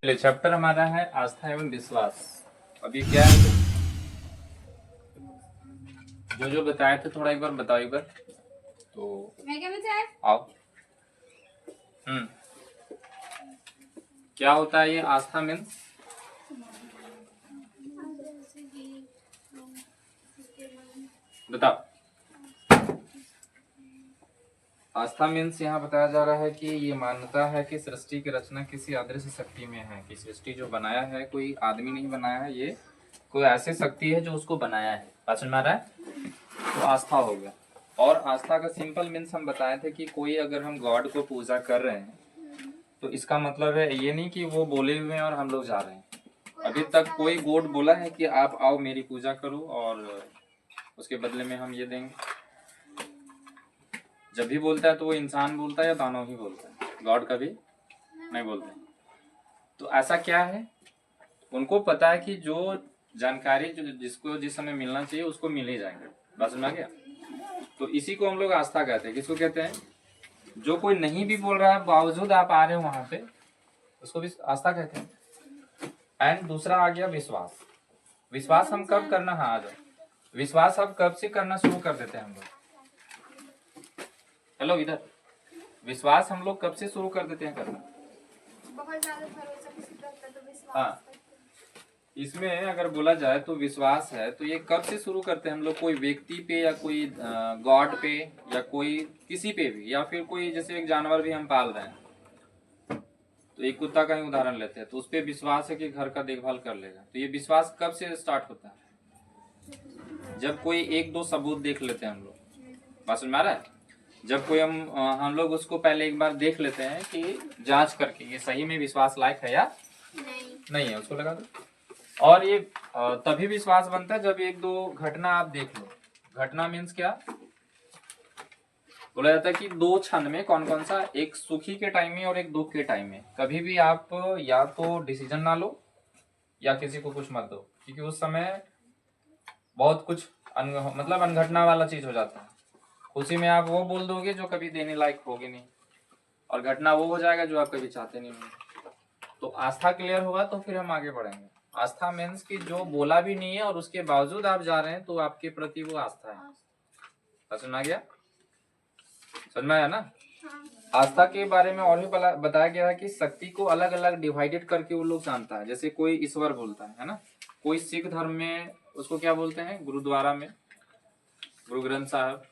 पहले चैप्टर हमारा है आस्था एवं विश्वास। अभी क्या है जो जो बताए थे थोड़ा एक बार बताओ एक बार तो। मैं क्या बताया? आओ। क्या होता है ये आस्था मीन्स? बताओ। आस्था मीन्स यहाँ बताया जा रहा है कि ये मान्यता है कि सृष्टि की रचना किसी अदृश्य शक्ति में है, कि सृष्टि जो बनाया है कोई आदमी नहीं बनाया है, ये कोई ऐसी शक्ति है जो उसको बनाया है। बात समझ में आ रहा है? तो आस्था हो गया। और आस्था का सिंपल मीन्स हम बताए थे कि कोई अगर हम गॉड को पूजा कर रहे हैं तो इसका मतलब है ये नहीं कि वो बोले हुए हैं और हम लोग जा रहे हैं। अभी तक कोई गॉड बोला है कि आप आओ मेरी पूजा करो और उसके बदले में हम ये देंगे? जब भी बोलता है तो वो इंसान बोलता है या दानव ही बोलता है? गॉड कभी नहीं बोलते। तो ऐसा क्या है, उनको पता है कि जो जानकारी जो जिसको जिस समय मिलना चाहिए उसको मिल ही जाएगा। बात समझ आ गया? तो इसी को हम लोग आस्था कहते हैं। किसको कहते हैं? जो कोई नहीं भी बोल रहा है बावजूद आप आ रहे हो वहां पे, उसको भी आस्था कहते हैं। एंड दूसरा आ गया विश्वास। विश्वास हम कब करना, हाँ आ जाओ। विश्वास हम कब से करना शुरू कर देते हैं हम लोग? हेलो इधर। विश्वास हम लोग कब से शुरू कर देते हैं करना? बहुत ज्यादा भरोसा किसी पे होता है तो विश्वास हाँ, इसमें अगर बोला जाए तो विश्वास है तो ये कब से शुरू करते हैं हम लोग? कोई व्यक्ति पे या कोई गॉड पे या कोई किसी पे भी, या फिर कोई जैसे एक जानवर भी हम पाल रहे हैं तो एक कुत्ता का ही उदाहरण लेते हैं तो उस पर विश्वास है कि घर का देखभाल कर लेगा। तो ये विश्वास कब से स्टार्ट होता है? जब कोई एक दो सबूत देख लेते हैं हम लोग। बात समझ में आ रहा है? जब कोई हम लोग उसको पहले एक बार देख लेते हैं कि जांच करके ये सही में विश्वास लायक है या नहीं है, उसको लगा दो। और ये तभी विश्वास बनता है जब एक दो घटना आप देख लो। घटना मीन्स क्या? बोला जाता है कि दो क्षण में कौन कौन सा, एक सुखी के टाइम में और एक दुख के टाइम में कभी भी आप या तो डिसीजन ना लो या किसी को कुछ मत दो, क्योंकि उस समय बहुत कुछ मतलब अनघटना वाला चीज हो जाता है। खुशी में आप वो बोल दोगे जो कभी देने लायक होगी नहीं, और घटना वो हो जाएगा जो आप कभी चाहते नहीं होंगे। तो आस्था क्लियर हुआ तो फिर हम आगे बढ़ेंगे। आस्था मीन्स कि जो बोला भी नहीं है और उसके बावजूद आप जा रहे हैं तो आपके प्रति वो आस्था है। समझ आ गया? समझ में आया ना? आस्था के बारे में और भी बताया गया है कि शक्ति को अलग अलग डिवाइडेड करके वो लोग जानता है। जैसे कोई ईश्वर बोलता है ना, कोई सिख धर्म में उसको क्या बोलते हैं? गुरुद्वारा में गुरु ग्रंथ साहब।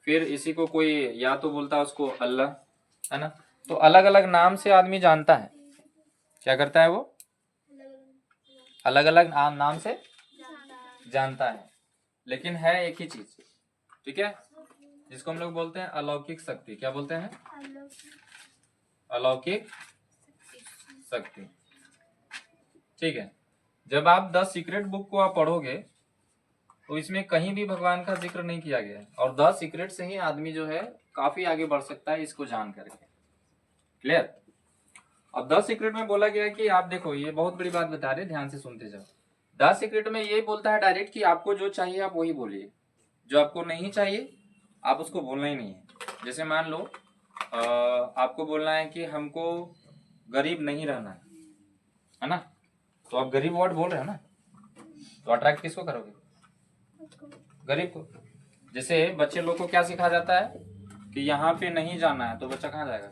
फिर इसी को कोई या तो बोलता है उसको अल्लाह, है ना? तो अलग अलग नाम से आदमी जानता है। क्या करता है वो? अलग अलग नाम से जानता है, लेकिन है एक ही चीज। ठीक है, जिसको हम लोग बोलते हैं अलौकिक शक्ति। क्या बोलते हैं? अलौकिक शक्ति। ठीक है, जब आप द सीक्रेट बुक को आप पढ़ोगे तो इसमें कहीं भी भगवान का जिक्र नहीं किया गया है, और द सीक्रेट से ही आदमी जो है काफी आगे बढ़ सकता है इसको जान करके। क्लियर? अब द सीक्रेट में बोला गया है कि आप देखो, ये बहुत बड़ी बात बता रहे, ध्यान से सुनते जाओ। द सीक्रेट में ये बोलता है डायरेक्ट कि आपको जो चाहिए आप वही बोलिए, जो आपको नहीं चाहिए आप उसको बोलना ही नहीं है। जैसे मान लो आपको बोलना है कि हमको गरीब नहीं रहना है ना? तो आप गरीब वर्ड बोल रहे हो ना, तो अट्रैक्ट किसको करोगे? गरीब को। जैसे बच्चे लोग को क्या सिखाया जाता है कि यहाँ पे नहीं जाना है, तो बच्चा कहाँ जाएगा?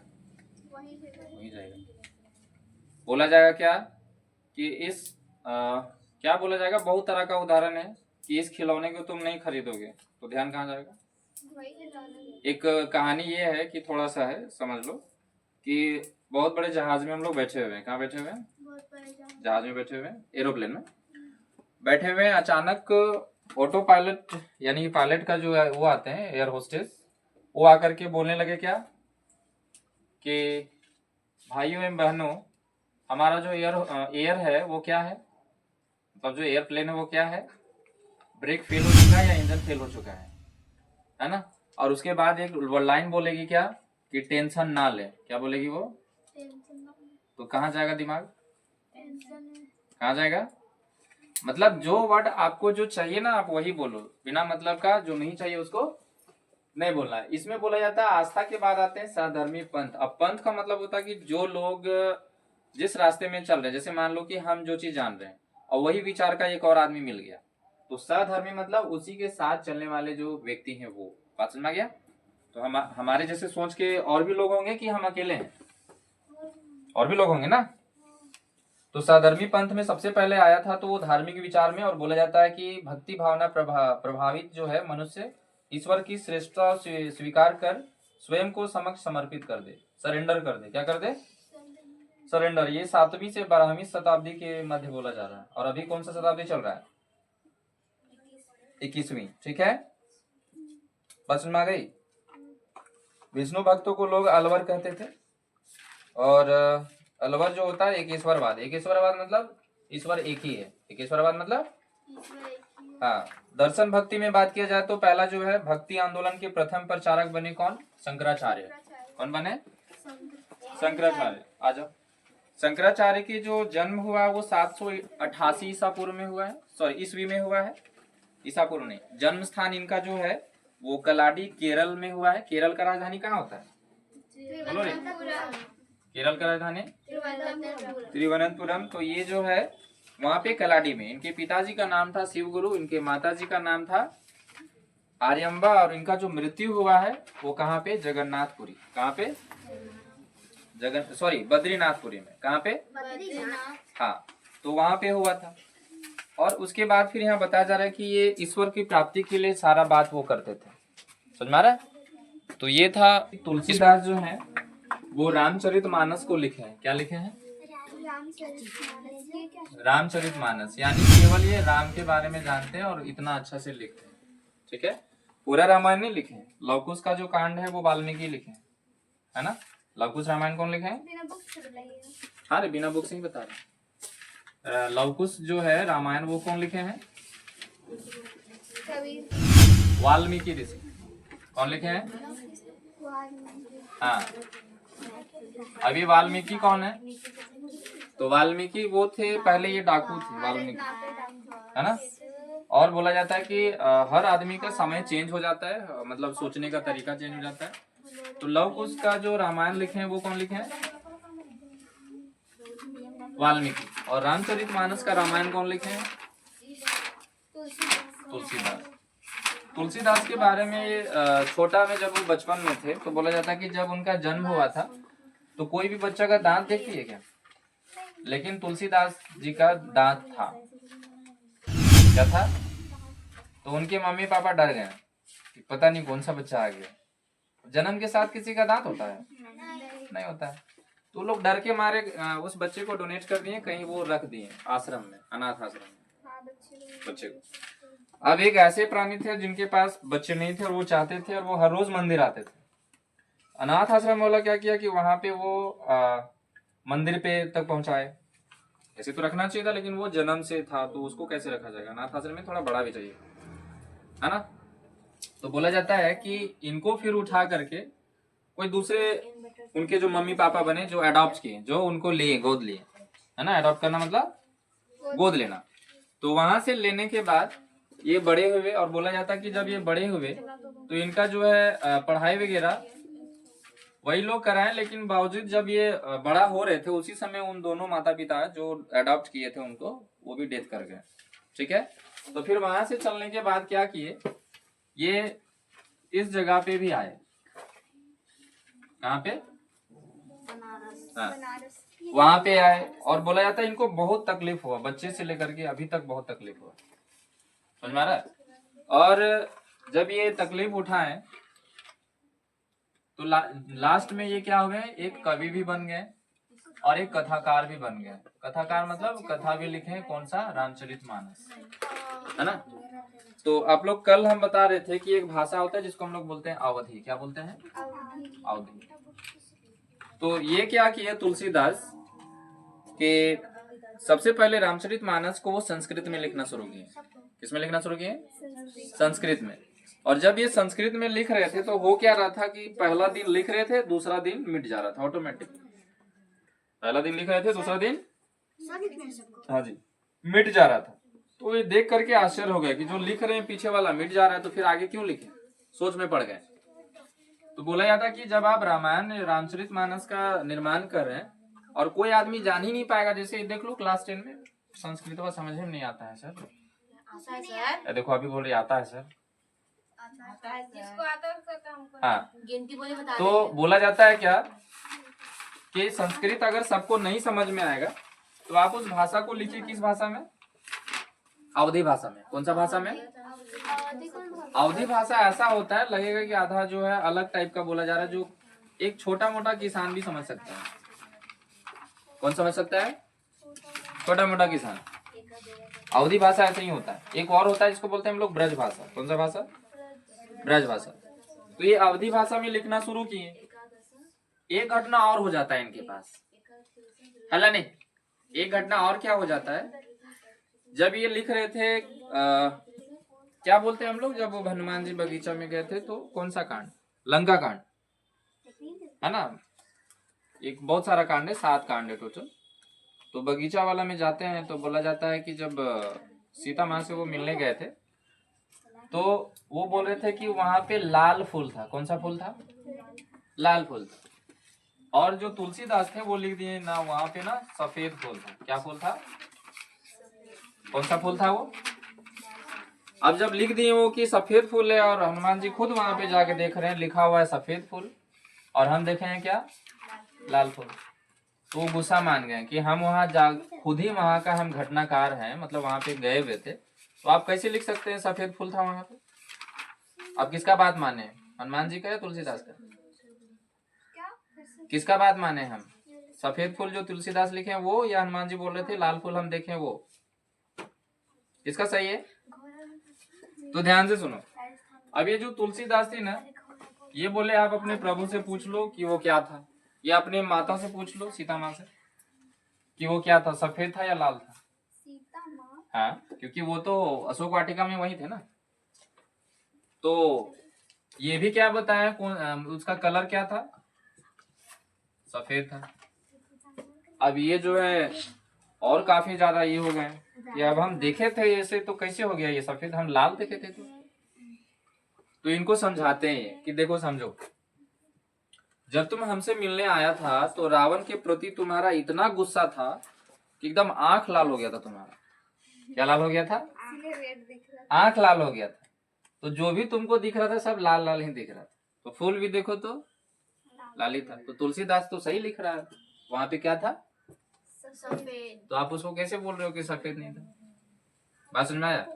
वहीं जाएगा। बोला जाएगा क्या कि क्या बोला जाएगा? बहुत तरह का उदाहरण है कि इस खिलौने को तुम नहीं खरीदोगे, तो ध्यान कहाँ जाएगा? एक कहानी ये है कि थोड़ा सा है, समझ लो कि बहुत बड़े जहाज में हम लोग बैठे हुए हैं। कहाँ बैठे हुए हैं? जहाज में बैठे हुए हैं, एरोप्लेन में बैठे हुए हैं। अचानक ऑटो पायलट यानी पायलट का जो है वो आते हैं, एयर होस्टेस, वो आकर के बोलने लगे क्या कि भाइयों एवं बहनों, हमारा जो एयर है वो क्या है, मतलब जो एयरप्लेन है वो क्या है? ब्रेक फेल हो चुका है या इंजन फेल हो चुका है ना? और उसके बाद एक लाइन बोलेगी क्या कि टेंशन ना ले। क्या बोलेगी वो? तो कहाँ जाएगा दिमाग? कहाँ जाएगा? मतलब जो वर्ड आपको जो चाहिए ना आप वही बोलो, बिना मतलब का जो नहीं चाहिए उसको नहीं बोलना है। इसमें बोला जाता है आस्था के बाद आते हैं साधर्मी पंथ। अब पंथ का मतलब होता है कि जो लोग जिस रास्ते में चल रहे हैं, जैसे मान लो कि हम जो चीज जान रहे हैं और वही विचार का एक और आदमी मिल गया, तो सहधर्मी मतलब उसी के साथ चलने वाले जो व्यक्ति हैं वो। बात समझ में आ गया? तो हमारे जैसे सोच के और भी लोग होंगे कि हम अकेले हैं? और भी लोग होंगे ना। तो सहधर्मी पंथ में सबसे पहले आया था तो वो धार्मिक विचार में, और बोला जाता है कि भक्ति भावना प्रभावित जो है मनुष्य ईश्वर की श्रेष्ठता स्वीकार कर स्वयं को समक्ष समर्पित कर दे, सरेंडर कर दे। क्या कर दे? सरेंडर। ये 7वीं से 12वीं शताब्दी के मध्य बोला जा रहा है। और अभी कौन सा शताब्दी चल रहा है? 21वीं। ठीक है, बस में आ गई। विष्णु भक्तों को लोग अलवर कहते थे, और अलवर जो होता है एकेश्वरवाद। एकेश्वरवाद मतलब ईश्वर एक ही है। एकेश्वरवाद मतलब हाँ। दर्शन भक्ति में बात किया जाए तो पहला जो है भक्ति आंदोलन के प्रथम प्रचारक बने कौन? शंकराचार्य। कौन बने? शंकराचार्य। आ जाओ। शंकराचार्य की जो जन्म हुआ वो 788 ईसा पूर्व में हुआ है, सॉरी ईस्वी में हुआ है, ईसा पूर्व नहीं। जन्म स्थान इनका जो है वो कलाडी केरल में हुआ है। केरल का राजधानी कहाँ होता है? बोलो रे। केरल का राजधानी तिरुवनंतपुरम। तो ये जो है वहां पे कलाडी में। इनके पिताजी का नाम था शिवगुरु, इनके माताजी का नाम था आर्यम्बा, और इनका जो मृत्यु हुआ है वो कहाँ पे? जगन्नाथपुरी। कहाँ पे? बद्रीनाथपुरी में। कहाँ पे? हाँ, तो वहां पे हुआ था। और उसके बाद फिर यहाँ बताया जा रहा है कि ये ईश्वर की प्राप्ति के लिए सारा बात वो करते थे। समझ में आ रहा है? तो ये था। तुलसीदास जो है वो रामचरितमानस को लिखे हैं। क्या लिखे हैं? रामचरितमानस। यानी केवल ये राम के बारे में जानते हैं और इतना अच्छा से लिखते हैं। ठीक है, पूरा रामायण नहीं लिखे हैं। लवकुश का जो कांड है वो वाल्मीकि लिखे हैं, है ना। लवकुश रामायण कौन लिखे हैं? हाँ रे, बिना बुक से ही बता रहे। लवकुश जो है रामायण वो कौन लिखे हैं? वाल्मीकि ऋषि। कौन लिखे हैं? हाँ। अभी वाल्मीकि कौन है? तो वाल्मीकि वो थे, पहले ये डाकू थे वाल्मीकि, है ना। और बोला जाता है कि हर आदमी का समय चेंज हो जाता है, मतलब सोचने का तरीका चेंज हो जाता है। तो लवकुश का जो रामायण लिखे हैं वो कौन लिखे हैं? वाल्मीकि। और रामचरितमानस का रामायण कौन लिखे हैं? तुलसीदास। तुलसीदास के बारे में छोटा में जब वो बचपन में थे तो बोला जाता है कि जब उनका जन्म हुआ था तो कोई भी बच्चा का दांत देखती है क्या? लेकिन तुलसीदास जी का दांत था। क्या था? तो उनके मम्मी पापा डर गए कि पता नहीं कौन सा बच्चा आ गया। जन्म के साथ किसी का दांत होता है? नहीं होता है। तो लोग डर के मारे उस बच्चे को डोनेट कर दिए, कहीं वो रख दिए आश्रम में, अनाथ आश्रम में बच्चे को। अब एक ऐसे प्राणी थे जिनके पास बच्चे नहीं थे और वो चाहते थे, और वो हर रोज मंदिर आते थे। अनाथ आश्रम वाला क्या किया कि वहां पे वो मंदिर पे तक पहुंचाए। ऐसे तो रखना चाहिए था, लेकिन वो जन्म से था तो उसको कैसे रखा जाएगा? अनाथ आश्रम में थोड़ा बड़ा भी चाहिए, है ना। तो बोला जाता है कि इनको फिर उठा करके कोई दूसरे उनके जो मम्मी पापा बने, जो अडॉप्ट किए, जो उनको लिए, गोद लिए, है ना। अडॉप्ट करना मतलब गोद लेना। तो वहां से लेने के बाद ये बड़े हुए, और बोला जाता है कि जब ये बड़े हुए तो इनका जो है पढ़ाई वगैरह वही लोग कराएं, लेकिन बावजूद जब ये बड़ा हो रहे थे उसी समय उन दोनों माता पिता जो अडॉप्ट किए थे उनको, वो भी डेथ कर गए। ठीक है, तो फिर वहां से चलने के बाद क्या किए, ये इस जगह पे भी आए। कहाँ पे? वहां पे आए, और बोला जाता है इनको बहुत तकलीफ हुआ, बच्चे से लेकर के अभी तक बहुत तकलीफ हुआ। समझ में आ रहा है? और जब ये तकलीफ उठाए तो लास्ट में ये क्या हो गए, एक कवि भी बन गए और एक कथाकार भी बन गए। कथाकार मतलब कथा भी लिखे, कौन सा? रामचरितमानस, है ना। तो आप लोग कल हम बता रहे थे कि एक भाषा होता है जिसको हम लोग बोलते हैं अवधी। क्या बोलते हैं? अवधी। तो ये क्या किए तुलसीदास के सबसे पहले रामचरितमानस को वो संस्कृत में लिखना शुरू किए। किसमें लिखना शुरू किए? संस्कृत में। और जब ये संस्कृत में लिख रहे थे तो हो क्या रहा था कि पहला दिन लिख रहे थे, दूसरा दिन मिट जा रहा था ऑटोमेटिक। पहला दिन लिख रहे थे, दूसरा दिन हाँ जी मिट जा रहा था। तो ये देख करके आश्चर्य हो गया कि जो लिख रहे हैं पीछे वाला मिट जा रहा है, तो फिर आगे क्यों लिखे? सोच में पड़ गए। तो बोला जाता कि जब आप रामायण रामचरितमानस का निर्माण कर रहे हैं और कोई आदमी जान ही नहीं पाएगा। जैसे देख लो क्लास 10 में संस्कृत वो समझ में नहीं आता है सर। आता है सर। देखो अभी बोल रही आता है सर। आता है जिसको आता है उसका हमको हाँ, गिनती बोले बता तो बोला जाता है क्या कि संस्कृत अगर सबको नहीं समझ में आएगा तो आप उस भाषा को लिखिए किस भाषा में? अवधी भाषा में। कौन सा भाषा में? अवधी भाषा ऐसा होता है लगेगा कि आधा जो है अलग टाइप का बोला जा रहा है, जो एक छोटा मोटा किसान भी समझ सकता है। कौन समझ सकता है? छोटा मोटा किसान। अवधी भाषा ऐसा ही होता है। एक और होता है जिसको बोलते हैं हम लोग ब्रज भाषा। कौन सा भाषा? ब्रज भाषा। तो ये अवधी भाषा में लिखना शुरू किए, एक घटना और हो जाता है इनके पास, है नहीं? एक घटना और क्या हो जाता है, जब ये लिख रहे थे क्या बोलते हैं हम लोग, जब वो हनुमान जी बगीचा में गए थे तो कौन सा कांड? लंका कांड, है ना? एक बहुत सारा कांड है, 7 कांड है टोटल। तो बगीचा वाला में जाते हैं तो बोला जाता है कि जब सीता माँ से वो मिलने गए थे तो वो बोल रहे थे कि वहां पे लाल फूल था। कौन सा फूल था? लाल फूल था। और जो तुलसीदास थे वो लिख दिए ना वहां पे ना सफेद फूल था। क्या फूल था? कौन सा फूल था वो? अब जब लिख दिए वो कि सफेद फूल है और हनुमान जी खुद वहां पे जाके देख रहे हैं लिखा हुआ है सफेद फूल और हम देखे हैं क्या? लाल फूल। तो वो गुस्सा मान गए कि हम वहां जा खुद ही वहां का हम घटनाकार हैं, मतलब वहां पे गए हुए थे, तो आप कैसे लिख सकते हैं सफेद फूल था वहां पे? आप किसका बात माने, हनुमान जी का या तुलसीदास का? किसका बात माने हम? सफेद फूल जो तुलसीदास लिखे हैं वो, या हनुमान जी बोल रहे थे लाल फूल हम देखें वो? किसका सही है? तो ध्यान से सुनो। अब ये जो तुलसीदास थी ना, ये बोले आप अपने प्रभु से पूछ लो कि वो क्या था, या अपने माता से पूछ लो सीता माँ से कि वो क्या था, सफेद था या लाल था? सीता माँ। हाँ, क्योंकि वो तो अशोक वाटिका में वही थे ना। तो ये भी क्या बताया उसका कलर क्या था? सफेद था। अब ये जो है और काफी ज्यादा ये हो गए कि अब हम देखे थे ऐसे तो कैसे हो गया ये सफेद, हम लाल देखे थे। तो इनको समझाते हैं कि देखो समझो, जब तुम हमसे मिलने आया था तो रावण के प्रति तुम्हारा इतना गुस्सा था कि एकदम आंख लाल हो गया था तुम्हारा। क्या लाल हो गया था? आंख लाल हो गया था। तो जो भी तुमको दिख रहा था सब लाल लाल ही दिख रहा था। तो फूल भी देखो तो लाल ही था। तो तुलसीदास तो सही लिख रहा है, वहां पे क्या था? सफेद। तो आप उसको कैसे बोल रहे हो कि सफेद नहीं था? बात समझ में आया?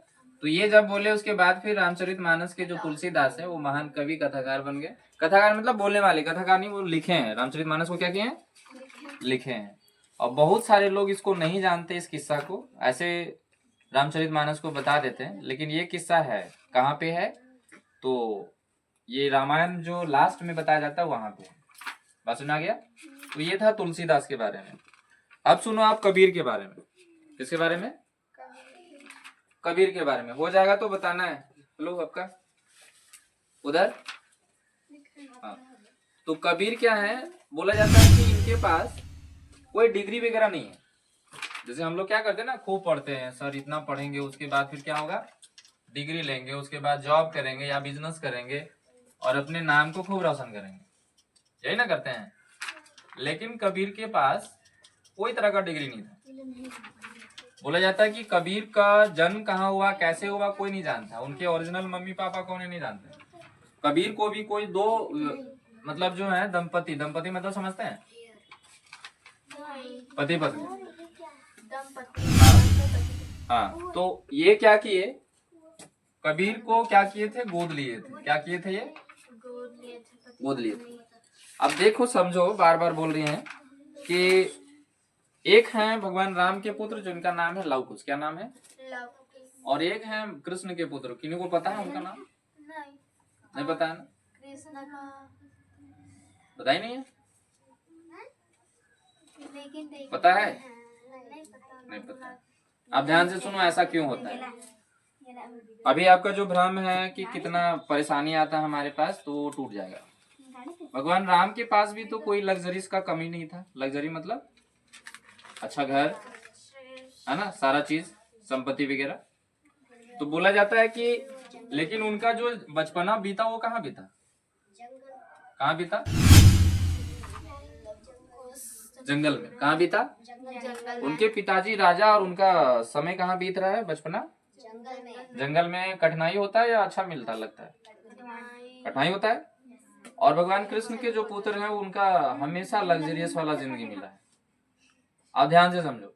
तो ये जब बोले उसके बाद फिर रामचरितमानस के जो तुलसीदास है वो महान कवि कथाकार बन गए। कथाकार मतलब बोलने वाले, कथाकार नहीं, वो लिखे हैं रामचरितमानस को। क्या किए हैं? लिखे हैं। और बहुत सारे लोग इसको नहीं जानते, इस किस्सा को ऐसे रामचरितमानस को बता देते हैं, लेकिन ये किस्सा है कहाँ पे है? तो ये रामायण जो लास्ट में बताया जाता है वहां पे। बात सुना गया? तो ये था तुलसीदास के बारे में। अब सुनो आप कबीर के बारे में। किसके बारे में? कबीर के बारे में। हो जाएगा तो बताना है। लो आपका उधर। हाँ, तो कबीर क्या है, बोला जाता है कि इनके पास कोई डिग्री वगैरह नहीं है। जैसे हम लोग क्या करते हैं ना, खूब पढ़ते हैं, सर इतना पढ़ेंगे उसके बाद फिर क्या होगा, डिग्री लेंगे, उसके बाद जॉब करेंगे या बिजनेस करेंगे और अपने नाम को खूब रोशन करेंगे, यही ना करते हैं। लेकिन कबीर के पास कोई तरह का डिग्री नहीं था। बोला जाता है कि कबीर का जन्म कहाँ हुआ, कैसे हुआ, कोई नहीं जानता। उनके ओरिजिनल मम्मी पापा कौन है नहीं जानते। कबीर को भी कोई दो मतलब जो है दंपति मतलब समझते हैं, पति पत्नी। हाँ, तो ये क्या किए, कबीर को क्या किए थे, गोद लिए थे। क्या किए थे? ये गोद लिए थे। अब देखो समझो, बार बार बोल रही हैं कि एक हैं भगवान राम के पुत्र जिनका नाम है लव कुश। क्या नाम है? और एक हैं कृष्ण के पुत्र। किन्हीं को पता है उनका नाम? नहीं पता है ना? कृष्ण का पता ही नहीं है? लेकिन पता है? नहीं पता। अब ध्यान से सुनो, ऐसा क्यों होता है। अभी आपका जो भ्रम है कि कितना परेशानी आता है हमारे पास, तो वो टूट जाएगा। भगवान राम के पास भी तो कोई लग्जरीज का कमी नहीं था। लग्जरी मतलब अच्छा घर, है ना, सारा चीज, संपत्ति वगैरह। तो बोला जाता है कि लेकिन उनका जो बचपना बीता वो कहाँ बीता? कहाँ बीता? जंगल में। कहाँ बीता? जंगल उनके पिताजी राजा और उनका समय कहाँ बीत रहा है? बचपना जंगल में। जंगल में। कठिनाई होता है या अच्छा मिलता लगता है? कठिनाई होता है। और भगवान कृष्ण के जो पुत्र हैं उनका हमेशा लग्जरियस वाला जिंदगी मिला है। आप ध्यान से समझो,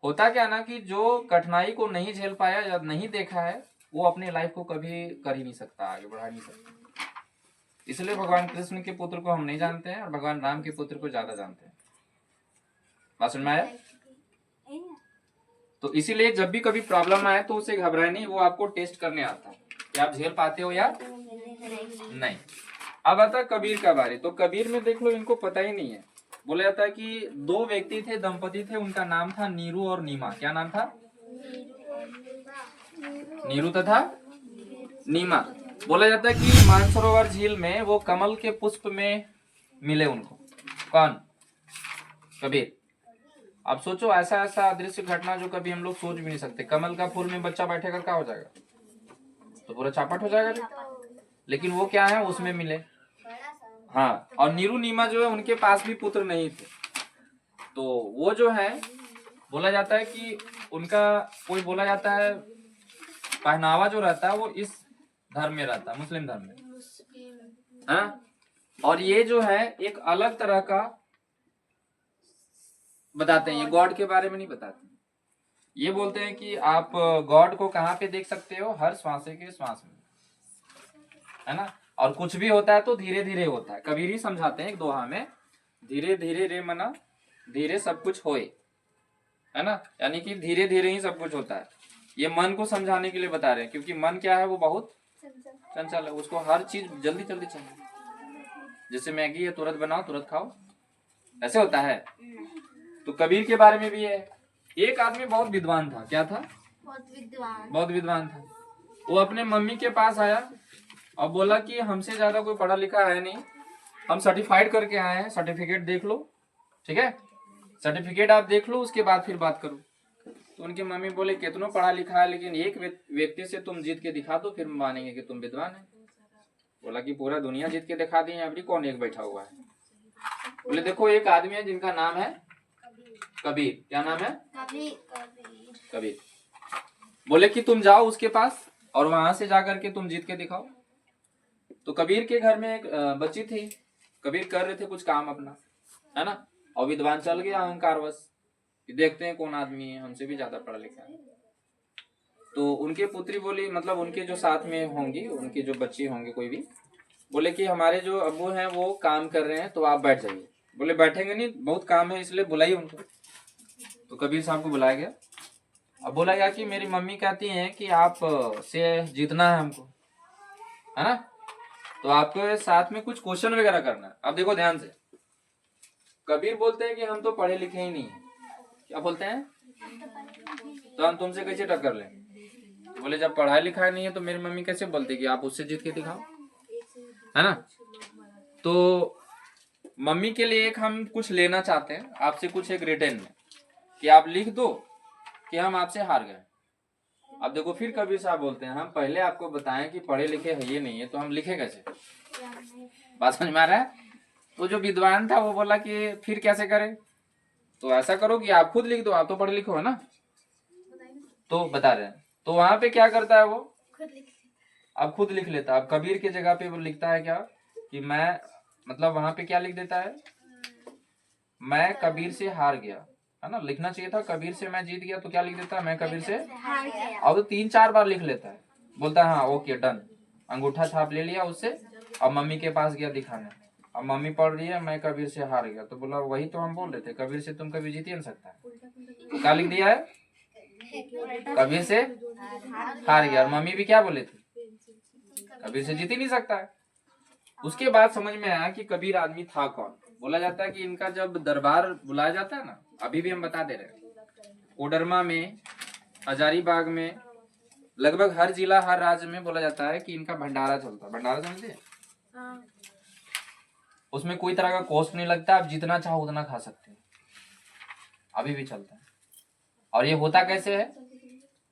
होता क्या ना कि जो कठिनाई को नहीं झेल पाया या नहीं देखा है वो अपनी लाइफ को कभी कर ही नहीं सकता, आगे बढ़ा नहीं सकता। इसलिए भगवान कृष्ण के पुत्र को हम नहीं जानते हैं और भगवान राम के पुत्र को ज्यादा जानते हैं। बात समझ में आया? तो इसीलिए जब भी कभी प्रॉब्लम आए तो उसे घबराए नहीं, वो आपको टेस्ट करने आता है कि आप झेल पाते हो या नहीं। अब आता है कबीर का बारे। तो कबीर में देख लो, इनको पता ही नहीं है। बोला जाता है कि दो व्यक्ति थे, दंपति थे, उनका नाम था नीरू और नीमा। क्या नाम था? नीरू तथा नीमा। बोला जाता है कि मानसरोवर झील में वो कमल के पुष्प में मिले उनको। कौन? कबीर। अब सोचो, ऐसा ऐसा अदृश्य घटना जो कभी हम लोग सोच भी नहीं सकते। कमल का फूल में बच्चा बैठेगा, क्या हो जाएगा? तो पूरा चापट हो जाएगा। लेकिन वो क्या है, उसमें मिले। हाँ, और नीरू नीमा जो है उनके पास भी पुत्र नहीं थे। तो वो जो है, बोला जाता है कि उनका कोई, बोला जाता है पहनावा जो रहता है वो इस धर्म में रहता है, मुस्लिम धर्म में। हाँ, और ये जो है एक अलग तरह का बताते हैं, ये गॉड के बारे में नहीं बताते। ये बोलते हैं कि आप गॉड को कहाँ पे देख सकते हो? हर श्वासे के श्वास में, है ना। और कुछ भी होता है तो धीरे धीरे होता है। कबीर ही समझाते हैं एक दोहा में, धीरे धीरे रे मना धीरे सब कुछ होए, है ना। यानी कि धीरे धीरे ही सब कुछ होता है। ये मन को समझाने के लिए बता रहे हैं, क्योंकि मन क्या है, वो बहुत चंचल है। उसको हर चीज जल्दी जल्दी चाहिए। जैसे मैगी है, तुरंत बनाओ तुरंत खाओ, ऐसे होता है। तो कबीर के बारे में भी है। एक आदमी बहुत विद्वान था। क्या था? बहुत विद्वान था। वो अपने मम्मी के पास आया और बोला कि हमसे ज्यादा कोई पढ़ा लिखा है नहीं, हम सर्टिफाइड करके आए हैं, सर्टिफिकेट देख लो, ठीक है, सर्टिफिकेट आप देख लो, उसके बाद फिर बात करो। तो उनकी मम्मी बोले कितना पढ़ा लिखा है, लेकिन एक व्यक्ति से तुम जीत के दिखा दो, फिर मानेंगे कि तुम विद्वान है। बोला कि पूरा दुनिया जीत के दिखा दी, अभी कौन एक बैठा हुआ है? बोले देखो, एक आदमी है जिनका नाम है कबीर। क्या नाम है? कबीर। बोले कि तुम जाओ उसके पास और वहां से जाकर के तुम जीत के दिखाओ। तो कबीर के घर में एक बच्ची थी। कबीर कर रहे थे कुछ काम अपना, है ना, और विद्वान चल गया अहंकारवश, देखते हैं कौन आदमी है हमसे भी ज्यादा पढ़ा लिखा है। तो उनके पुत्री बोली, मतलब उनके जो साथ में होंगी, उनके जो बच्चे होंगे कोई भी, बोले कि हमारे जो अब्बू हैं वो काम कर रहे हैं, तो आप बैठ जाइए। बोले बैठेंगे नहीं, बहुत काम है, इसलिए बुलाइए उनको। तो कबीर साहब को बुलाया गया। अब बोला गया कि मेरी मम्मी कहती हैं कि आप से जीतना है हमको, है ना, तो आपको साथ में कुछ क्वेश्चन वगैरह करना है। अब देखो ध्यान से, कबीर बोलते हैं कि हम तो पढ़े लिखे ही नहीं है। क्या बोलते हैं? तो हम तुमसे कैसे टक्कर लें? बोले जब पढ़ाई लिखाई नहीं है तो मेरी मम्मी कैसे बोलती कि आप उससे जीत के दिखाओ, है ना। तो मम्मी के लिए एक हम कुछ लेना चाहते हैं आपसे, कुछ एक रिटर्न में, कि आप लिख दो कि हम आपसे हार गए। अब देखो फिर कबीर साहब बोलते हैं, हम पहले आपको बताएं कि पढ़े लिखे है ये नहीं है, तो हम लिखे कैसे? बात समझ में आ रहा है? तो जो विद्वान था वो बोला कि फिर कैसे करें? तो ऐसा करो कि आप खुद लिख दो, आप तो पढ़े लिखे हो ना। तो बता रहे हैं, तो वहां पे क्या करता है वो? अब खुद लिख लेता। अब कबीर के जगह पे वो लिखता है क्या कि मैं, मतलब वहां पे क्या लिख देता है, मैं कबीर से हार गया, है ना। लिखना चाहिए था कबीर से मैं जीत गया, तो क्या लिख देता है, मैं कबीर से हार गया। अब तो 3-4 बार लिख लेता है, बोलता है हाँ ओके डन, अंगूठा छाप ले लिया उससे। अब मम्मी के पास गया दिखाने, अब मम्मी पढ़ रही है मैं कबीर से हार गया, तो बोला वही तो हम बोल रहे थे, कबीर से तुम कभी जीत ही नहीं सकता है। तो क्या लिख दिया है, कबीर से हार गया। और मम्मी भी क्या बोले थे, कबीर से जीत ही नहीं सकता है। उसके बाद समझ में आया कि कबीर आदमी था कौन। बोला जाता है कि इनका जब दरबार बुलाया जाता है ना, अभी भी हम बता दे रहे हैं, कोडरमा में, हजारीबाग में, लगभग हर जिला हर राज्य में बोला जाता है कि इनका भंडारा चलता है। भंडारा समझते हैं? उसमें कोई तरह का कॉस्ट नहीं लगता, आप जितना चाहो उतना खा सकते हैं, अभी भी चलता है। और ये होता कैसे है,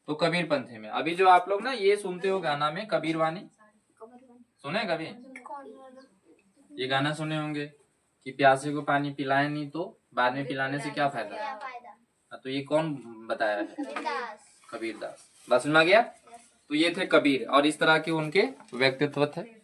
तो कबीर पंथी में। अभी जो आप लोग ना ये सुनते हो गाना में कबीर वाणी, सुने कभी? ये गाना सुने होंगे कि प्यासे को पानी पिलाए नहीं तो बाद में पिलाने से क्या फायदा? क्या फायदा? तो ये कौन बताया है? कबीरदास। कबीरदास। बात समझ में आ गया? तो ये थे कबीर और इस तरह के उनके व्यक्तित्व थे।